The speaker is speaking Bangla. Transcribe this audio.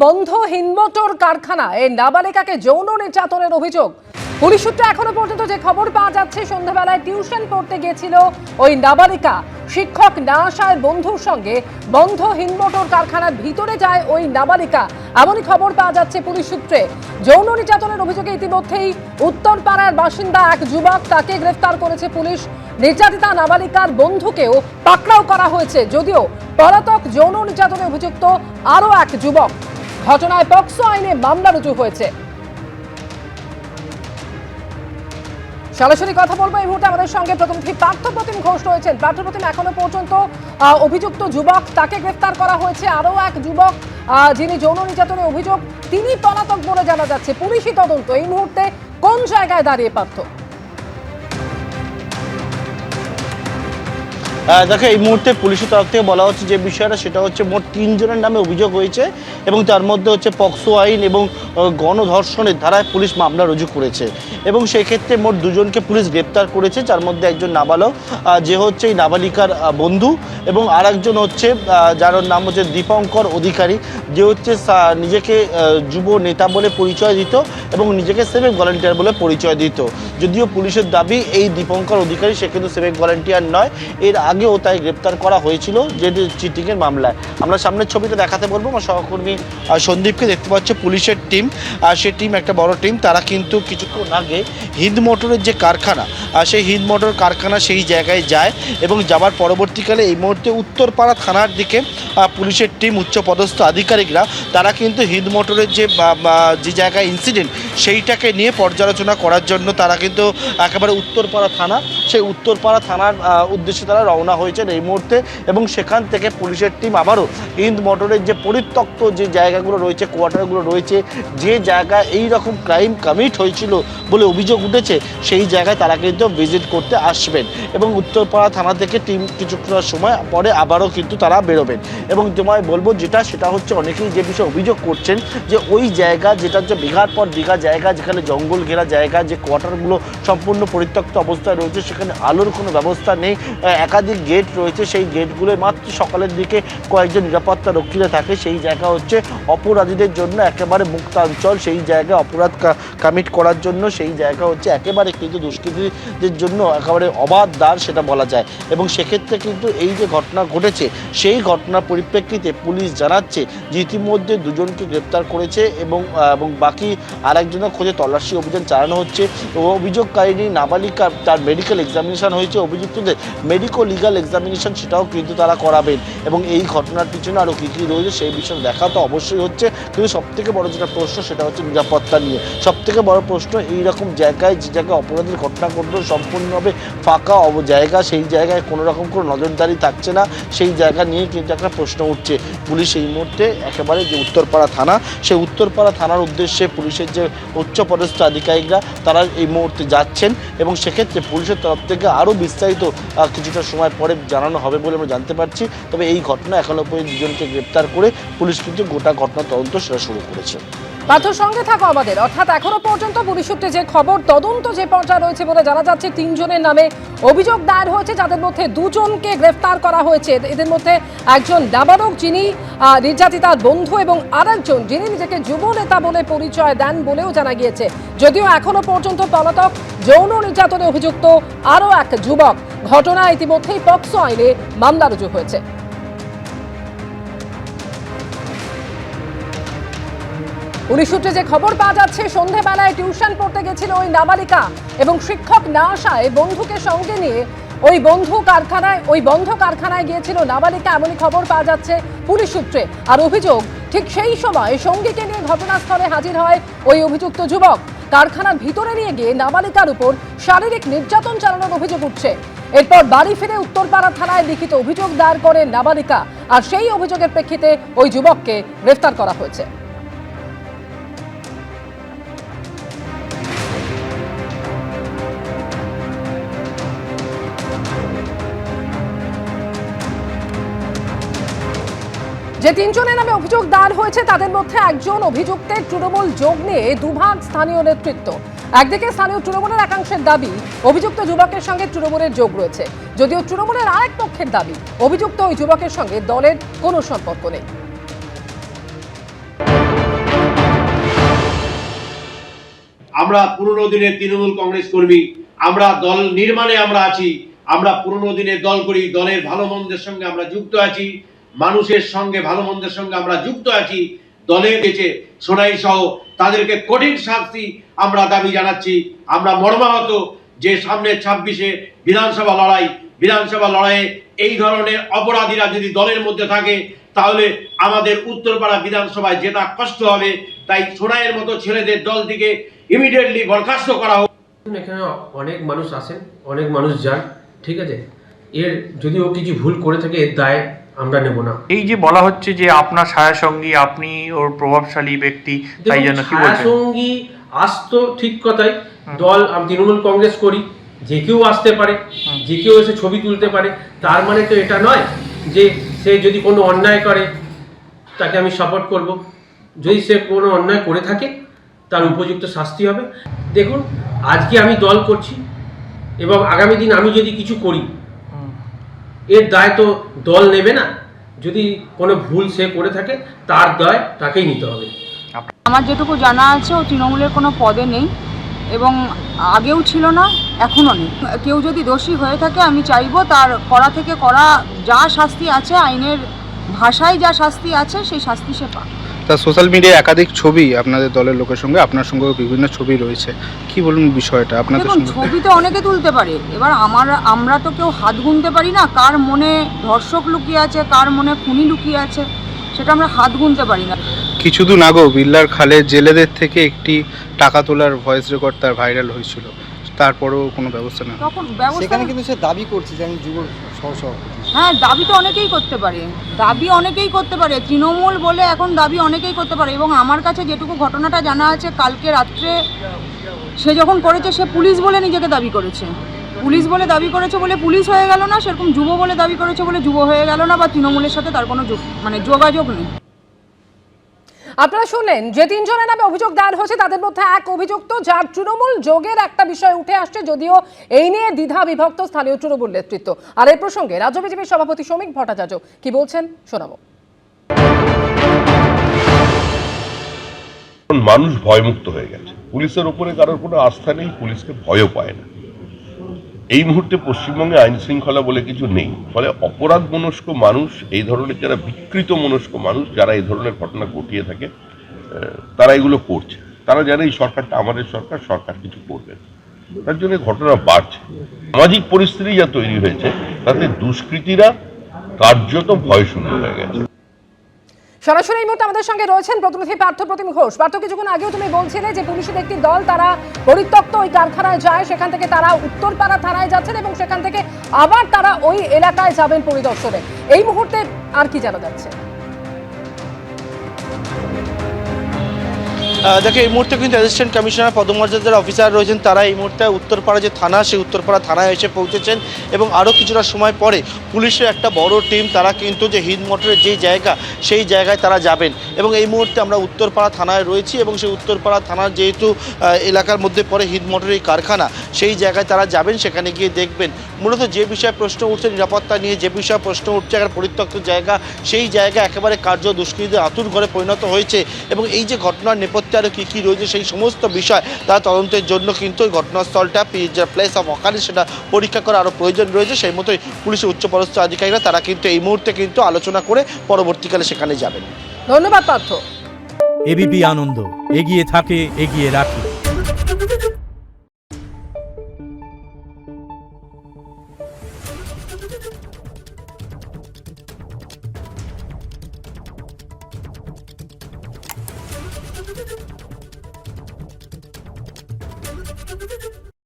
বন্ধ হিন্দমোটর কারখানায় নাবালিকাকে যৌন নির্যাতনের অভিযোগ। পুলিশ সূত্রে এখনো পর্যন্ত যে খবর পাওয়া যাচ্ছে, সন্ধ্যাবেলায় টিউশন পড়তে গিয়েছিল ওই নাবালিকা। শিক্ষক না আসায় বন্ধুর সঙ্গে বন্ধ হিন্দমোটর কারখানার ভিতরে যায় ওই নাবালিকা, এমনই খবর পাওয়া যাচ্ছে পুলিশ সূত্রে। যৌন নির্যাতনের অভিযোগে ইতিমধ্যেই উত্তরপাড়ার বাসিন্দা এক যুবক, তাকে গ্রেফতার করেছে পুলিশ। নির্যাতিতা নাবালিকার বন্ধুকেও পাকড়াও করা হয়েছে, যদিও পলাতক যৌন নির্যাতনে অভিযুক্ত আরও এক যুবক। ঘটনায় পক্সো আইনে মামলা রুজু হয়েছে। সরাসরি কথা বলবো এই মুহূর্তে আমাদের সঙ্গে প্রতিনিধি পার্থপ্রতিম ঘোষ রয়েছেন। পার্থপ্রতিম, এখনো পর্যন্ত অভিযুক্ত যুবক তাকে গ্রেফতার করা হয়েছে, আরও এক যুবক যিনি যৌন নির্যাতনের অভিযোগ, তিনি পলাতক বলে জানা যাচ্ছে। পুলিশি তদন্ত এই মুহূর্তে কোন জায়গায় দাঁড়িয়ে পার্থ? দেখো, এই মুহূর্তে পুলিশের তরফ থেকে বলা হচ্ছে যে বিষয়টা, সেটা হচ্ছে মোট 3 জনের নামে অভিযোগ হয়েছে এবং তার মধ্যে হচ্ছে পক্সো আইন এবং গণধর্ষণের ধারায় পুলিশ মামলা রুজু করেছে এবং সেই ক্ষেত্রে মোট 2 জনকে পুলিশ গ্রেপ্তার করেছে, যার মধ্যে একজন নাবালক যে হচ্ছে এই নাবালিকার বন্ধু এবং আর একজন হচ্ছে যার নাম হচ্ছে দীপঙ্কর অধিকারী, যে হচ্ছে নিজেকে যুব নেতা বলে পরিচয় দিত এবং নিজেকে সিভিক ভলান্টিয়ার বলে পরিচয় দিত। যদিও পুলিশের দাবি এই দীপঙ্কর অধিকারী সে কিন্তু সিভিক ভলান্টিয়ার নয়, এর আগেও তাই গ্রেপ্তার করা হয়েছিল যে চিটিংয়ের মামলায়। আমরা সামনের ছবিটা দেখাতে বলবো। আমার সহকর্মী সন্দীপকে দেখতে পাচ্ছে পুলিশের টিম, সেই টিম একটা বড় টিম, তারা কিন্তু কিছুক্ষণ আগে হিন্দ মোটরের যে কারখানা, সেই হিন্দ মোটর কারখানা সেই জায়গায় যায় এবং যাবার পরবর্তীকালে এই মুহূর্তে উত্তরপাড়া থানার দিকে পুলিশের টিম, উচ্চপদস্থ আধিকারিকরা, তারা কিন্তু হিন্দ মোটরের যে জায়গায় ইনসিডেন্ট সেইটাকে নিয়ে পর্যালোচনা করার জন্য তারা কিন্তু একেবারে উত্তরপাড়া থানা, সেই উত্তরপাড়া থানার উদ্দেশ্যে তারা রওনা হয়েছেন এই মুহূর্তে এবং সেখান থেকে পুলিশের টিম আবারও হিন্দ মোটরের যে পরিত্যক্ত যে জায়গাগুলো রয়েছে, কোয়ার্টারগুলো রয়েছে, যে জায়গায় এই রকম ক্রাইম কমিট হয়েছিল বলে অভিযোগ উঠেছে, সেই জায়গায় তারা কিন্তু ভিজিট করতে আসবেন এবং উত্তরপাড়া থানা থেকে টিম কিছুটা সময় পরে আবারও কিন্তু তারা বেরোবেন। এবং তোমায় বলবো সেটা হচ্ছে অনেকেই যে বিষয়ে অভিযোগ করছেন যে ওই জায়গা, যেটা হচ্ছে বিঘার পর বিঘা জায়গা, যেখানে জঙ্গল ঘেরা জায়গা, যে কোয়ার্টারগুলো সম্পূর্ণ পরিত্যক্ত অবস্থায় রয়েছে, সেখানে আলোর কোনো ব্যবস্থা নেই, একাধিক গেট রয়েছে, সেই গেটগুলোয় মাত্র সকালের দিকে কয়েকজন নিরাপত্তা রক্ষীরা থাকে। সেই জায়গা হচ্ছে অপরাধীদের জন্য একেবারে মুক্তাঞ্চল, সেই জায়গায় অপরাধ কমিট করার জন্য সেই জায়গা হচ্ছে একেবারে কিন্তু দুষ্কৃতীদের জন্য একেবারে অবাধ দ্বার সেটা বলা যায়। এবং সেক্ষেত্রে কিন্তু এই যে ঘটনা ঘটেছে, সেই ঘটনার পরিপ্রেক্ষিতে পুলিশ জানাচ্ছে যে ইতিমধ্যে 2 জনকে গ্রেপ্তার করেছে এবং বাকি আরেকজনের খোঁজে তল্লাশি অভিযান চালানো হচ্ছে। অভিযোগকারিনী নাবালিকা, তার মেডিকেল এক্সামিনেশন হয়েছে, অভিযুক্তদের মেডিকো লিগাল এক্সামিনেশন সেটাও কিন্তু তারা করাবেন এবং এই ঘটনার পিছনে আরও কী কী রয়েছে সেই বিষয়ে দেখা তো অবশ্যই হচ্ছে। কিন্তু সবথেকে বড় যেটা প্রশ্ন, সেটা হচ্ছে নিরাপত্তা নিয়ে। সবথেকে বড় প্রশ্ন, এইরকম জায়গায় যে জায়গায় অপরাধের ঘটনা ঘটল, সম্পূর্ণভাবে ফাঁকা জায়গা, সেই জায়গায় কোনো রকম কোনো নজরদারি থাকছে না, সেই জায়গা নিয়ে কিন্তু একটা প্রশ্ন উঠছে। পুলিশ এই মুহূর্তে একেবারে যে উত্তরপাড়া থানা, সেই উত্তরপাড়া থানার উদ্দেশ্যে পুলিশের যে উচ্চপদস্থ আধিকারিকরা তারা এই মুহূর্তে যাচ্ছেন এবং সেক্ষেত্রে পুলিশের তরফ থেকে আরও বিস্তারিত কিছুটা সময় পরে জানানো হবে বলে আমরা জানতে পারছি। তবে এই ঘটনা এখনো পর্যন্ত 2 জনকে গ্রেপ্তার করে পুলিশ কিন্তু গোটা ঘটনা তদন্ত সেটা শুরু করেছে। পাথর সঙ্গে থাকো আমাদের, অর্থাৎ এখনো পর্যন্ত পুলিশ সূত্রে যে খবর, তদন্ত যে পর্যায়ে রয়েছে বলে জানা যাচ্ছে, 3 জনের নামে অভিযোগ দায়ের হয়েছে, যাদের মধ্যে 2 জনকে গ্রেফতার করা হয়েছে। এদের মধ্যে একজন নাবালক যিনি নির্যাতিতার বন্ধু এবং আরেকজন যিনি নিজেকে যুব নেতা বলে পরিচয় দেন বলেও জানা গিয়েছে। যদিও এখনো পর্যন্ত পলাতক যৌন নির্যাতনে অভিযুক্ত আরও এক যুবক। ঘটনা ইতিমধ্যেই পক্সো আইনে মামলা রুজু হয়েছে। পুলিশ সূত্রে যে খবর পাওয়া যাচ্ছে, সন্ধ্যাবেলায় টিউশন পড়তে গেছিল ওই নাবালিকা এবং শিক্ষক না আসায় বন্ধুকে সঙ্গে নিয়ে ওই বন্ধ কারখানায় গিয়েছিল নাবালিকা, এমনই খবর পাওয়া যাচ্ছে পুলিশ সূত্রে। আর অভিযোগ, ঠিক সেই সময় সঙ্গীকে নিয়ে ঘটনাস্থলে হাজির হয় ওই অভিযুক্ত যুবক। কারখানার ভিতরে নিয়ে গিয়ে নাবালিকার উপর শারীরিক নির্যাতন চালানোর অভিযোগ উঠছে। এরপর বাড়ি ফিরে উত্তরপাড়া থানায় লিখিত অভিযোগ দায়ের করেন নাবালিকা, আর সেই অভিযোগের প্রেক্ষিতে ওই যুবককে গ্রেফতার করা হয়েছে। যে 3 জনের নামে অভিযোগ দায়ের হয়েছে, তাদের মধ্যে একজন অভিযুক্তের তৃণমূল যোগ নিয়ে দুভাগ স্থানীয় নেতৃত্ব। একদিকে স্থানীয় তৃণমূলের একাংশের দাবি অভিযুক্ত যুবকের সঙ্গে তৃণমূলের যোগ রয়েছে, যদিও তৃণমূলের আরেক পক্ষের দাবি অভিযুক্ত ওই যুবকের সঙ্গে দলের কোনো সম্পর্ক নেই। আমরা পুরনো দিনের তৃণমূল কংগ্রেস কর্মী, আমরা দল নির্মাণে আমরা আছি, আমরা পুরনো দিনের দল করি, দলের ভালো মন্দের সঙ্গে আমরা যুক্ত আছি, মানুষের সঙ্গে ভালো মন্দের সঙ্গে আমরা যুক্ত আছি। দলের গেছে সোনাই সহ তাদেরকে কঠিন শাস্তি আমরা দাবি জানাচ্ছি। আমরা মর্মাহত যে সামনে 26-এ বিধানসভা লড়াইয়ে এই ধরনের অপরাধীরা যদি দলের মধ্যে থাকে তাহলে আমাদের উত্তরপাড়া বিধানসভায় জেতা কষ্ট হবে। তাই সোনাইয়ের মতো ছেলেদের দল থেকে ইমিডিয়েটলি বরখাস্ত করা হোক। এখানে অনেক মানুষ আসেন, অনেক মানুষ যান, ঠিক আছে। এর যদি ও কিছু ভুল করে থাকে এর দায় আমরা নেব না। এই যে বলা হচ্ছে যে আপনার ছায়াসঙ্গী, আপনি ওর প্রভাবশালী ব্যক্তি, তাই জন্য কি বলছেন? ছায়াসঙ্গী আসতো ঠিক কথাই, দল আমি তৃণমূল কংগ্রেস করি, যে কেউ আসতে পারে, যে কেউ এসে ছবি তুলতে পারে, তার মানে তো এটা নয় যে সে যদি কোনো অন্যায় করে তাকে আমি সাপোর্ট করব। যদি সে কোনো অন্যায় করে থাকে তার উপযুক্ত শাস্তি হবে। দেখুন, আজকে আমি দল করছি এবং আগামী দিন আমি যদি কিছু করি এর দায় তো দল নেবে না। যদি কোনো ভুল সে করে থাকে তার দায় তাকেই নিতে হবে। আমার যেটুকু জানা আছে ও তৃণমূলের কোনো পদে নেই এবং আগেও ছিল না, এখনও নেই। কেউ যদি দোষী হয়ে থাকে আমি চাইবো তার করা থেকে করা যা শাস্তি আছে, আইনের ভাষায় যা শাস্তি আছে সেই শাস্তি সে পাক। তা সোশ্যাল মিডিয়ায় একাধিক ছবি আপনাদের দলের লোকের সঙ্গে, আপনার সঙ্গেও বিভিন্ন ছবি রয়েছে, কি বলুন বিষয়টা? আপনাদের দেখুন, সঙ্গে ছবি তো অনেকে তুলতে পারে, এবার আমরা তো কেউ হাত গুনতে পারি না কার মনে ধর্ষক লুকিয়ে আছে, কার মনে খুনি লুকিয়ে আছে, সেটা আমরা হাত গুনতে পারি না। কিছুদিন আগেও বিল্লার খালে জেলেদের থেকে একটি টাকা তোলার ভয়েস রেকর্ড তার ভাইরাল হয়েছিল, তারপরেও কোনো ব্যবস্থা নেই। তখন ব্যবস্থা সেখানে কিন্তু সে দাবি করছে যে আমি যুব সহসভাপতি। হ্যাঁ, দাবি তো অনেকেই করতে পারে, তৃণমূল বলে এখন দাবি অনেকেই করতে পারে। এবং আমার কাছে যেটুকু ঘটনাটা জানা আছে, কালকে রাত্রে সে যখন করেছে সে পুলিশ বলে নিজেকে দাবি করেছে, পুলিশ বলে দাবি করেছে বলে পুলিশ হয়ে গেল না, সেরকম যুব বলে দাবি করেছে বলে যুব হয়ে গেল না, বা তৃণমূলের সাথে তার কোনো যোগাযোগ নেই। আপনারা শুনলেন যে তিনজনের নামে অভিযোগ দায়ের হয়েছে, তাদের মধ্যে এক অভিযুক্ত যার তৃণমূল যোগের একটা বিষয় উঠে আসছে, যদিও এই নিয়ে দ্বিধা বিভক্ত স্থানীয় তৃণমূল নেতৃত্ব। আর এই প্রসঙ্গে রাজ্য বিজেপির সভাপতি শ্রমিক ভট্টাচার্য কি বলছেন শোনাবো। মানুষ ভয়মুক্ত হয়ে গেছে, পুলিশের উপরে কারোর কোনো আস্থা নেই, পুলিশকে ভয়ও পায় না। এই মুহূর্তে পশ্চিমবঙ্গে আইন শৃঙ্খলা বলে কিছু নেই, ফলে অপরাধ মনস্ক মানুষ, এই ধরনের যারা বিকৃত মনস্ক মানুষ, যারা এই ধরনের ঘটনা ঘটিয়ে থাকে, তারা এগুলো করছে। তারা জানে এই সরকারটা আমাদের সরকার, সরকার কিছু করবে, তার জন্য ঘটনা বাড়ছে। সামাজিক পরিস্থিতি যা তৈরি হয়েছে তাতে দুষ্কৃতীরা কার্যত ভয়শূন্য হয়ে গেছে। সরাসরি এই মুহূর্তে আমাদের সঙ্গে রয়েছেন প্রতিনিধি পার্থপ্রতিম ঘোষ। পার্থ, কিছুক্ষণ আগেও তুমি বলছিলে যে পুলিশের একটি দল তারা পরিত্যক্ত ওই কারখানায় যায়, সেখান থেকে তারা উত্তরপাড়া থানায় যাচ্ছেন এবং সেখান থেকে আবার তারা ওই এলাকায় যাবেন পরিদর্শনে। এই মুহূর্তে আর কি জানা যাচ্ছে? দেখো, এই মুহূর্তে কিন্তু অ্যাসিস্ট্যান্ট কমিশনার পদমর্যাদার অফিসার রয়েছেন, তারা এই মুহূর্তে উত্তরপাড়া যে থানা, সেই উত্তরপাড়া থানায় এসে পৌঁছেছেন এবং আরও কিছুটা সময় পরে পুলিশের একটা বড় টিম তারা কিন্তু যে হিন্দ মোটরের যেই জায়গা, সেই জায়গায় তারা যাবেন। এবং এই মুহূর্তে আমরা উত্তরপাড়া থানায় রয়েছি এবং সেই উত্তরপাড়া থানার যেহেতু এলাকার মধ্যে পড়ে হিন্দ মোটরের এই কারখানা, সেই জায়গায় তারা যাবেন, সেখানে গিয়ে দেখবেন। মূলত যে বিষয়ে প্রশ্ন উঠছে নিরাপত্তা নিয়ে, যে বিষয়ে প্রশ্ন উঠছে একটা পরিত্যক্ত জায়গা, সেই জায়গা একেবারে কার্য দুষ্কৃতীদের আতুর ঘরে পরিণত হয়েছে এবং এই যে ঘটনার নেপথ্যে আরও কী কী রয়েছে সেই সমস্ত বিষয় তারা তদন্তের জন্য কিন্তু ওই ঘটনাস্থলটা প্লেস অফ অকারেন্স সেটা পরীক্ষা করা আরও প্রয়োজন রয়েছে। সেই মতোই পুলিশের উচ্চপদস্থ আধিকারিকরা তারা কিন্তু এই মুহূর্তে কিন্তু আলোচনা করে পরবর্তীকালে সেখানে যাবেন। ধন্যবাদ পার্থ। এবিপি আনন্দ, এগিয়ে থাকে, এগিয়ে রাখে।